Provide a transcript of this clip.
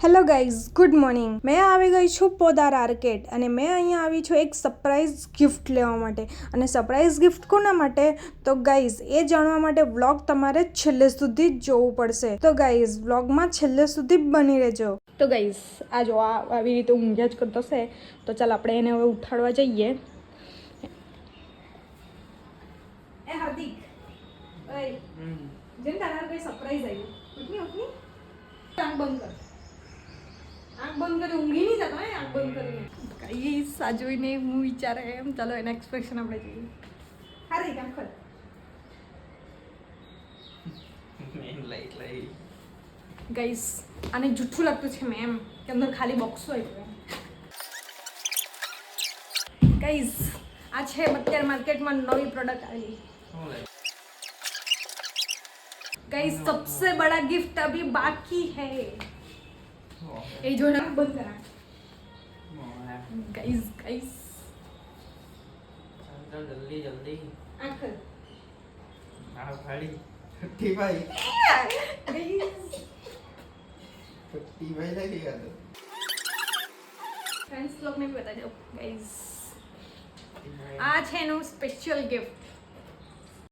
Hello guys, good morning. મેં આવી ગઈ છું પોદાર આર્કેડ અને મેં અહીંયા આવી છું એક સરપ્રાઈઝ ગિફ્ટ લેવા માટે. અને સરપ્રાઈઝ ગિફ્ટ કોના માટે? તો ગાઈઝ એ જાણવા માટે વ્લોગ તમારે છેલ્લે સુધી જ જોવું પડશે. તો ગાઈઝ વ્લોગમાં છેલ્લે સુધી બની રહેજો. તો ગાઈઝ આ જો આવી રીતે ઊંઘ્યા જ કરતો છે. તો ચાલ આપણે એને હવે ઉઠાડવા જઈએ. એ હાર્દિક, ઓય જેમ તારા કોઈ સરપ્રાઈઝ આવ્યું. ઉઠની આંખ બંધ કર. આંખ બંધ કરી ઊંઘી નહીં જતો. આંખ બંધ કરીને કઈ આ જોઈને હું વિચારે એમ. ચાલો એના એક્સપ્રેશન આપણે જોઈએ. હારી આંખ ખોલ. ગાઈસ આને જૂઠું લાગતું છે મેં એમ કે અંદર ખાલી બોક્સો આવ્યું. ગાઈસ આ છે અત્યારે માર્કેટમાં નવી પ્રોડક્ટ આવી. गाइस सबसे बड़ा गिफ्ट अभी बाकी है. ये जो ना बंद करा. गाइस गाइस जल्दी जल्दी आंख आ भाई छुट्टी भाई गाइस छुट्टी भाई लगेगा तो फ्रेंड्स लोग ने भी बता दो गाइस. આ છે એનું સ્પેશિયલ ગિફ્ટ.